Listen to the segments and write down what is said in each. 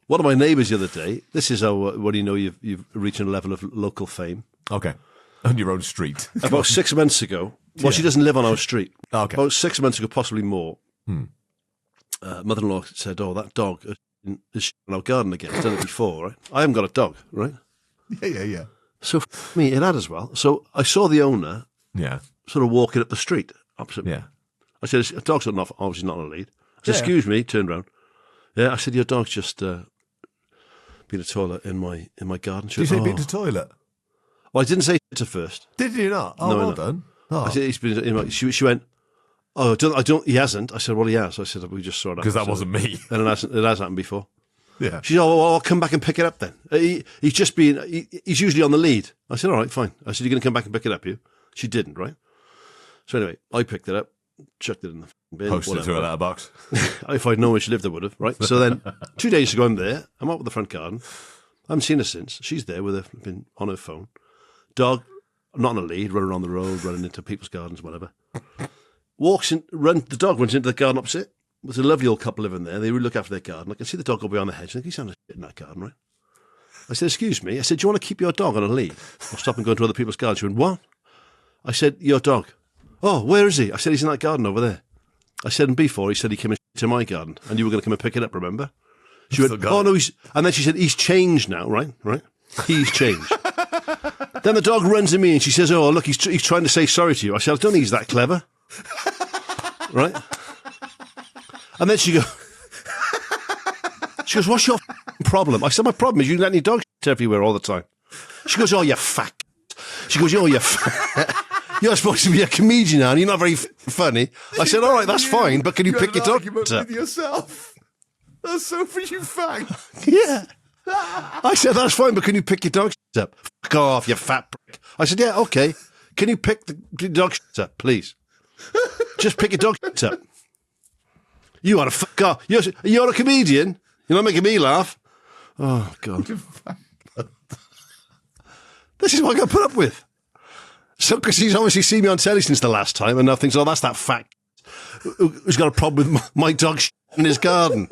One of my neighbours the other day, this is how, what do you know, you've reached a level of local fame. Okay. On your own street. About 6 months ago, well, she doesn't live on our street. Okay. About 6 months ago, possibly more, mother-in-law said, that dog is in our garden again. It's done it before, right? I haven't got a dog, right? Yeah. So for me, it had as well. So I saw the owner sort of walking up the street opposite me. Yeah. I said, a dog's obviously not on a lead. I said, excuse me, turned around. Yeah, I said, your dog's just been to the toilet in my garden. Did you say been to the toilet? Well, I didn't say it at first. Did you not? Oh, No, well no. done. Oh. I said, he's been in my, she went, oh, he hasn't. I said, well, he has. I said, we just saw it. Because that wasn't me. And it has happened before. Yeah. She said, oh, well, I'll come back and pick it up then. He's just been, he's usually on the lead. I said, all right, fine. I said, you're going to come back and pick it up, you? She didn't, right? So anyway, I picked it up, chucked it in the bin. Posted it through a letterbox. If I'd known where she lived, I would have, right? So then 2 days ago, I'm there. I'm out with the front garden. I haven't seen her since. She's there with her, been on her phone. Dog, not on a lead, running around the road, running into people's gardens, whatever. The dog runs into the garden opposite. There's a lovely old couple living there. They really look after their garden. I can see the dog go behind the hedge. I think he's having a shit in that garden, right? I said, excuse me. I said, do you want to keep your dog on a lead? Or stop and go into other people's gardens? She went, what? I said, your dog. Oh, where is he? I said, he's in that garden over there. I said, and before, he said he came into my garden and you were going to come and pick it up, remember? She went, oh, no, and then she said, he's changed now, right? He's changed. Then the dog runs at me and she says, oh, look, he's trying to say sorry to you. I said, I don't think he's that clever. Right? And then she goes, what's your problem? I said, my problem is you let your dog everywhere all the time. She goes, oh, you fat. She goes, oh, you fat. You're supposed to be a comedian now and you're not very funny. I said, all right, that's fine, but can you pick your dog up? With yourself. That's so for you fag. Yeah. I said, that's fine, but can you pick your dog up? Fuck off, you fat prick. I said, yeah, okay. Can you pick the dog up, please? Just pick your dog up. You want to fuck off. You're a comedian. You're not making me laugh. Oh, God. This is what I got put up with. So, because he's obviously seen me on telly since the last time and now thinks, oh, that's that fat who's got a problem with my dog in his garden.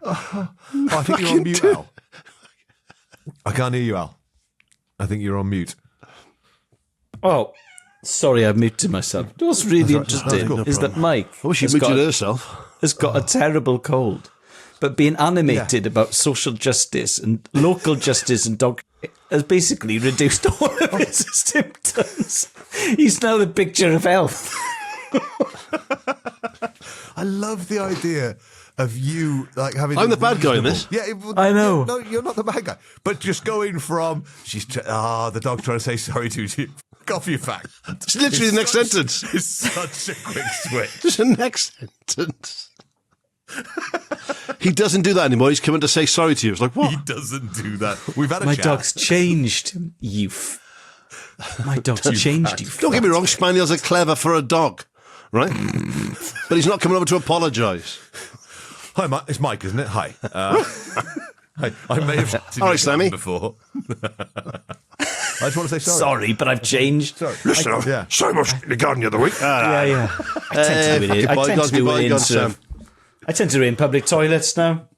I think you're on mute, Al. I can't hear you, Al. I think you're on mute. Oh, sorry, I muted myself. What's really interesting is that Mike I wish she muted herself. Has got a terrible cold, but being animated about social justice and local justice and dog has basically reduced all of his symptoms. He's now the picture of health. I love the idea of you like having. I'm the bad guy in this. Yeah, I know. No, you're not the bad guy. But just going from the dog trying to say sorry to you. Off you fact. It's literally the next sentence. It's such a quick switch. It's the next sentence. He doesn't do that anymore. He's coming to say sorry to you. It's like, what? He doesn't do that. We've had a My chat. dog's changed, My dog's changed, you. Don't get me wrong, Spaniels are clever for a dog, right? But he's not coming over to apologise. Hi, Mike. It's Mike, isn't it? Hi. Hi. I may have seen All right, Sammy. before. I just want to say sorry. Sorry, but I've changed. Sorry. Listen, sorry about the garden the other week. Yeah. I tend to do it in public toilets now.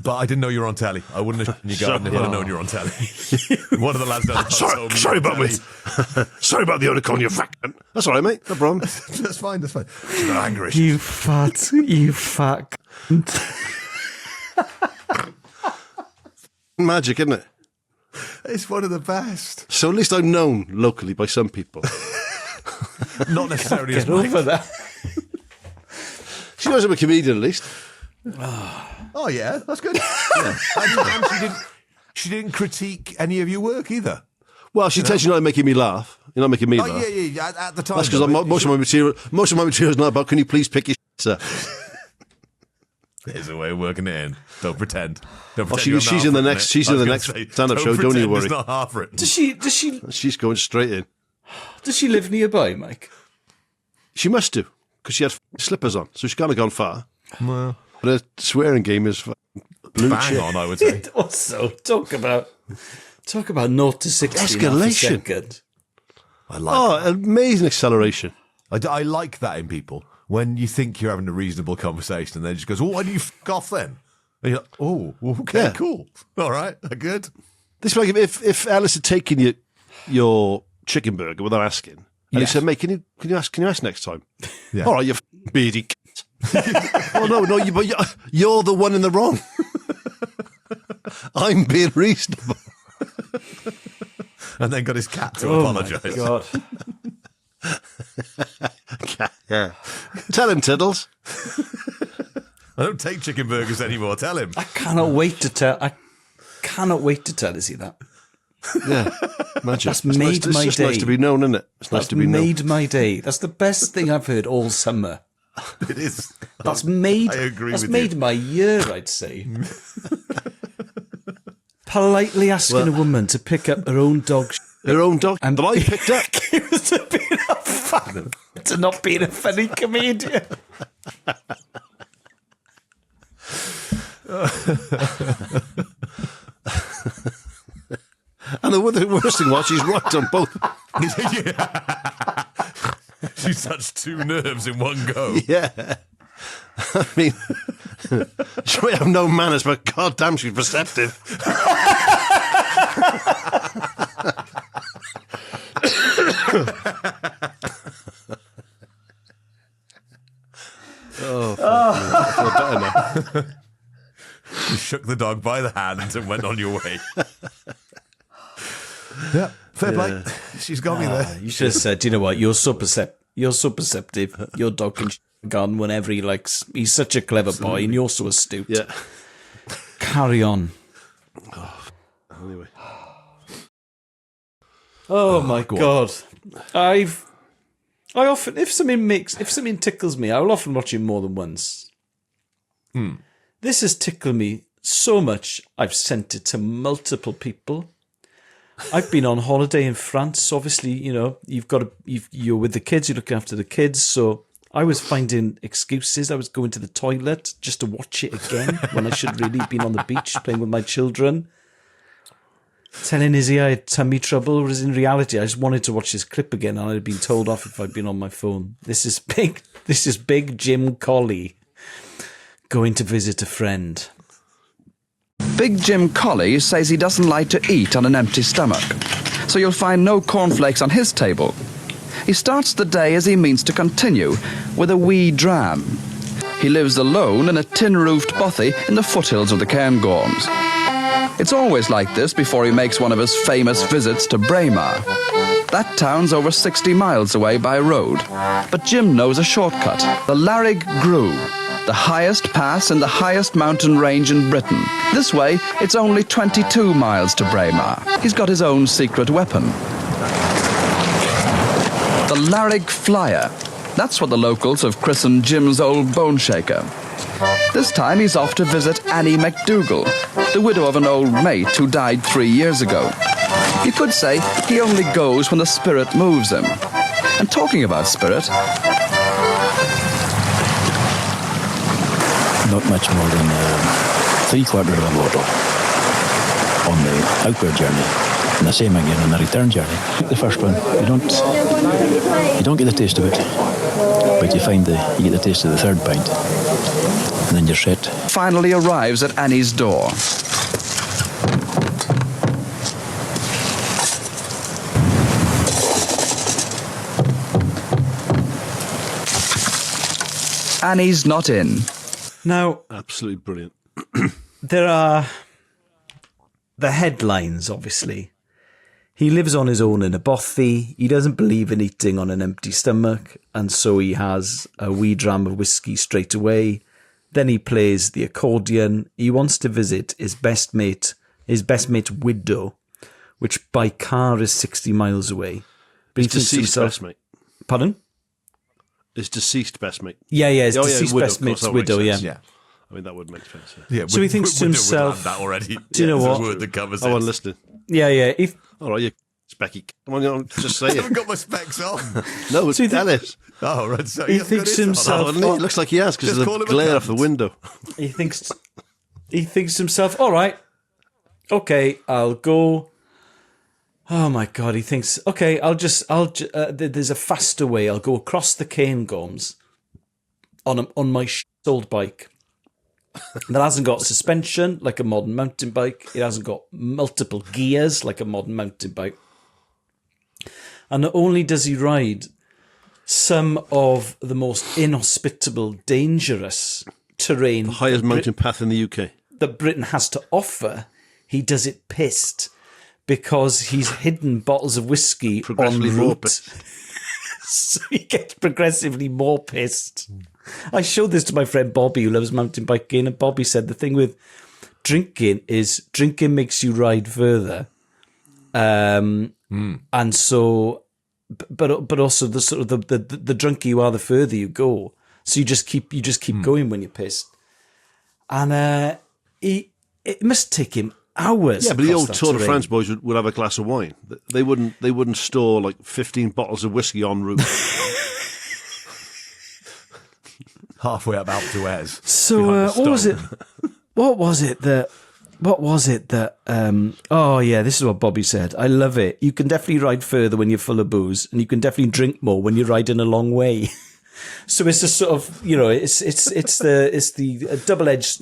But I didn't know you were on telly. I wouldn't have in your garden if I'd have known you were on telly. One of the lads down Sorry about me. Sorry about the owner calling you fat. That's all right, mate. No problem. That's fine. She's not angry. You fat Magic, isn't it? It's one of the best. So at least I'm known locally by some people. Not necessarily as Get over that. She knows I'm a comedian, at least. Oh yeah, that's good. Yeah. And she didn't critique any of your work either. Well, she tells you not making me laugh. You're not making me laugh. Yeah. At the time, that's because most of my material is not about. Can you please pick your shit up? There's a way of working it in. Don't pretend. She's in the next. She's in the next stand-up show. Don't you worry. It's not half written. Does she? She's going straight in. Does she live nearby, Mike? She must do because she had slippers on, so she can't have gone far. Well, but her swearing game is blue bang on, I would say. Also, talk about 0 to 60 escalation. I like that. Amazing acceleration. I like that in people. When you think you're having a reasonable conversation and then just goes, oh, why don't you f*** off then? And you're like, oh, okay, cool. All right, good. This is like if Elis had taken your chicken burger without asking, and he said, mate, can you ask next time? Yeah. All right, you beady cunt. Oh, no, you're the one in the wrong. I'm being reasonable. And then got his cat to apologise. God. Yeah. Tell him, Tiddles. I don't take chicken burgers anymore. Tell him. I cannot wait to tell Izzy that. Yeah. Imagine. That's made my It's day. nice to be known, isn't it? It's nice to be known. Made my day. That's the best thing I've heard all summer. It is. That's made. I agree That's with made you. my year, I'd say. Politely asking a woman to pick up her own dog. Her own dog that I picked up. To not being a funny comedian. And the worst thing was, she's right on both. She's such two nerves in one go. Yeah. I mean, she might have no manners, but goddamn, she's perceptive. I feel better now. You shook the dog by the hand and went on your way. Yeah, fair play. She's got me there. You should have said, you know what, you're so perceptive. Your dog can gun whenever he likes. He's such a clever boy and you're so astute. Yeah. Carry on. Anyway. Oh my God. I often, if something tickles me, I will often watch it more than once. This has tickled me so much, I've sent it to multiple people. I've been on holiday in France. Obviously, you know, you're with the kids, you're looking after the kids. So I was finding excuses. I was going to the toilet just to watch it again when I should really have been on the beach playing with my children. Telling Izzy I had tummy trouble, whereas in reality I just wanted to watch this clip again and I'd been told off if I'd been on my phone. This is big Jim Colley going to visit a friend. Big Jim Colley says he doesn't like to eat on an empty stomach, so you'll find no cornflakes on his table. He starts the day as he means to continue, with a wee dram. He lives alone in a tin-roofed bothy in the foothills of the Cairngorms. It's always like this before he makes one of his famous visits to Braemar. That town's over 60 miles away by road, but Jim knows a shortcut, the Larrig Grue, the highest pass in the highest mountain range in Britain. This way, it's only 22 miles to Braemar. He's got his own secret weapon. The Larrig Flyer. That's what the locals have christened Jim's old bone shaker. This time he's off to visit Annie MacDougall, the widow of an old mate who died 3 years ago. You could say he only goes when the spirit moves him. And talking about spirit... Not much more than 3/4 of a bottle on the outward journey, and the same again on the return journey. The first one, you don't get the taste of it, but you get the taste of the third pint, and then you're set. finally arrives at Annie's door. Annie's not in. Now, Absolutely brilliant. there are the headlines, obviously. He lives on his own in a bothy. He doesn't believe in eating on an empty stomach, and so he has a wee dram of whiskey straight away. Then he plays the accordion. He wants to visit his best mate's widow, which by car is 60 miles away. But His deceased best mate. Pardon? His deceased best mate. Yeah, his Oh, yeah, deceased widow, best of course, mate's that makes widow, sense. yeah. Yeah. I mean, that would make sense. Yeah, So he thinks to himself, that already. do you know There's what? a word that covers I it. wasn't listening. Yeah. All right, you specky. Come on, just say I it. haven't got my specs on. No, it's So you think- Ellis. Oh, right. So He you've got thinks it to on. himself- Oh, it looks like he has because Just of call the him a glare off the cunt. window. He thinks to himself, all right, okay, I'll go Oh my God, he thinks, okay, there's a faster way. I'll go across the Cairngorms on my old bike that hasn't got suspension like a modern mountain bike. It hasn't got multiple gears like a modern mountain bike. And not only does he ride some of the most inhospitable, dangerous terrain, The highest mountain path in the UK. that Britain has to offer, he does it pissed because he's hidden bottles of whiskey Progressively en more route. pissed. So he gets progressively more pissed. I showed this to my friend Bobby, who loves mountain biking, and Bobby said the thing with drinking is drinking makes you ride further, and so, but also the sort of the drunker you are, the further you go. So you just keep going when you're pissed, and it must take him hours. Yeah, but the across old that Tour de terrain. France boys would have a glass of wine. They wouldn't store like 15 bottles of whiskey en route. Halfway up Alpe d'Huez. So what was it? What was it that? Oh yeah, this is what Bobby said. I love it. You can definitely ride further when you're full of booze, and you can definitely drink more when you're riding a long way. So it's a sort of, it's the double edged,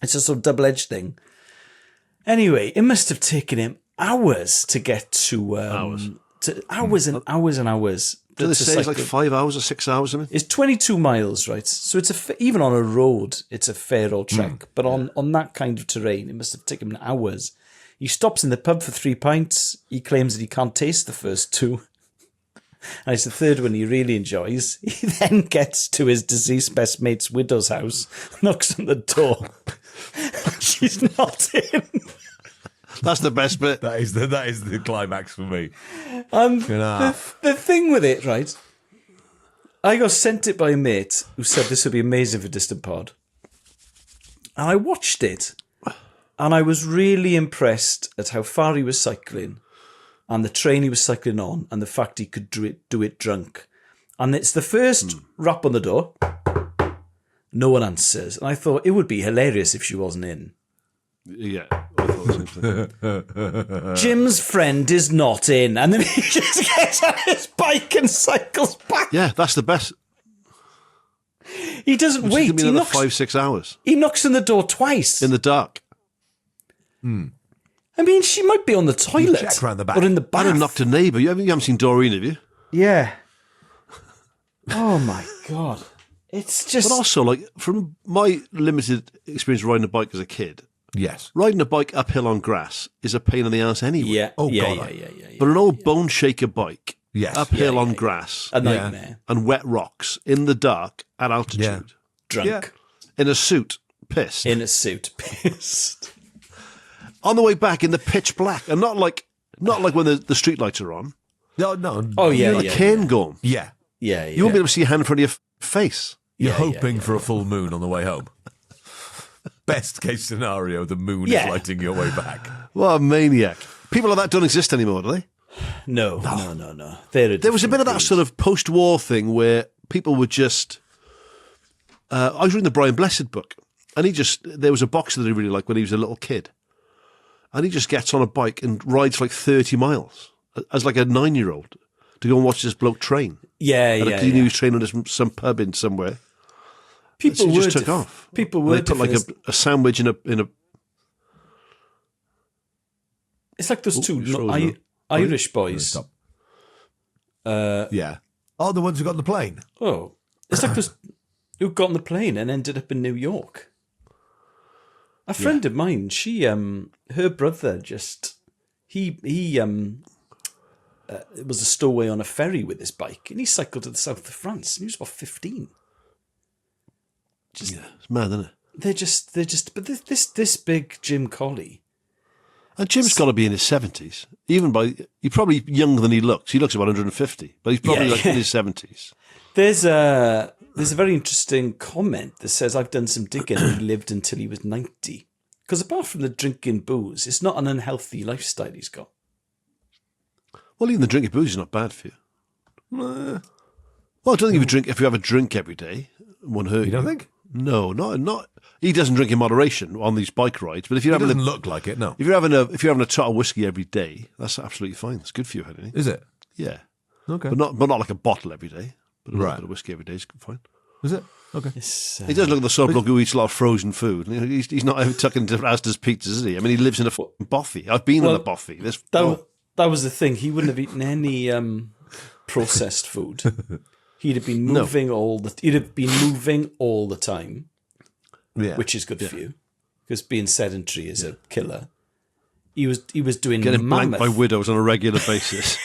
it's a sort of double edged thing. Anyway, it must have taken him hours to get to hours and hours and hours. Do they say it's like 5 hours or 6 hours? I mean, It's 22 miles, right? So it's even on a road, it's a fair old trek. But on that kind of terrain, it must have taken him hours. He stops in the pub for 3 pints. He claims that he can't taste the first 2. And it's the third one he really enjoys. He then gets to his deceased best mate's widow's house, knocks on the door. She's not in. that's the best bit. That is the climax for me. The thing with it, right? I got sent it by a mate who said this would be amazing for Distant Pod. And I watched it, and I was really impressed at how far he was cycling, and the train he was cycling on, and the fact he could do it drunk. And it's the first rap on the door. No one answers. And I thought it would be hilarious if she wasn't in. Yeah, I thought the same thing. Jim's friend is not in. And then he just gets on his bike and cycles back. Yeah, that's the best. He doesn't It's wait. gonna be He another knocks, 5-6 hours he knocks on the door twice. in the dark. I mean, she might be on the toilet. check round the back. Or in the I'd bath. have knocked a neighbour. You haven't seen Doreen, have you? Yeah. Oh, my God. It's just... But also, like, from my limited experience riding a bike as a kid, Yes. riding a bike uphill on grass is a pain in the ass anyway. Yeah. Oh, yeah, God. yeah. But an old bone shaker bike Yes. uphill on grass A nightmare. and wet rocks in the dark at altitude, Yeah. Drunk. Yeah. in a suit, pissed, In a suit. Pissed. on the way back in the pitch black, and not like when the street lights are on. No, no. Oh, yeah, You're yeah. like Cairngorm. Yeah. Yeah, You won't be able to see a hand in front of your face. You're hoping for a full moon on the way home. Best case scenario, the moon Yeah. is lighting your way back. What a maniac. People like that don't exist anymore, do they? No. There was a bit of that sort of post-war thing where people would just... I was reading the Brian Blessed book, and there was a boxer that he really liked when he was a little kid. And he just gets on a bike and rides like 30 miles as like a 9-year-old to go and watch this bloke train. Yeah, And yeah. he knew he was training at some pub in somewhere. People So he were just took off. People And were they put like a sandwich in a. It's like those two frozen. Irish boys. Stop. Yeah. Oh, the ones who got on the plane. Oh, it's like those who got on the plane and ended up in New York. A friend of mine, she, her brother he was a stowaway on a ferry with his bike, and he cycled to the south of France, and he was about 15. It's mad, isn't it? But this big Jim Colley. And Jim's got to be in his 70s. He's probably younger than he looks. He looks about 150, but he's probably in his 70s. There's a very interesting comment that says, I've done some digging and he lived until he was 90. Because apart from the drinking booze, it's not an unhealthy lifestyle he's got. Well, even the drinking booze is not bad for you. Well, I don't think if you have a drink every day, it won't hurt you. You don't think? No, not. He doesn't drink in moderation on these bike rides. But if you're It having doesn't look like it, no. if you're having a tot of whiskey every day, that's absolutely fine. That's good for you, Henry. Is it? Yeah, Okay. but not like a bottle every day. But a little Right. bit of whiskey every day is fine. Is it? Okay. He does look like the sort of bloke who eats a lot of frozen food. You know, he's not out tucking to Asda's pizzas, is he? I mean, he lives in a fucking bothy. I've been in a bothy. That was the thing. He wouldn't have eaten any processed food. He'd have been moving He'd have been moving all the time, which is good for you, because being sedentary is a killer. He was doing getting blanked mammoth. by widows on a regular basis.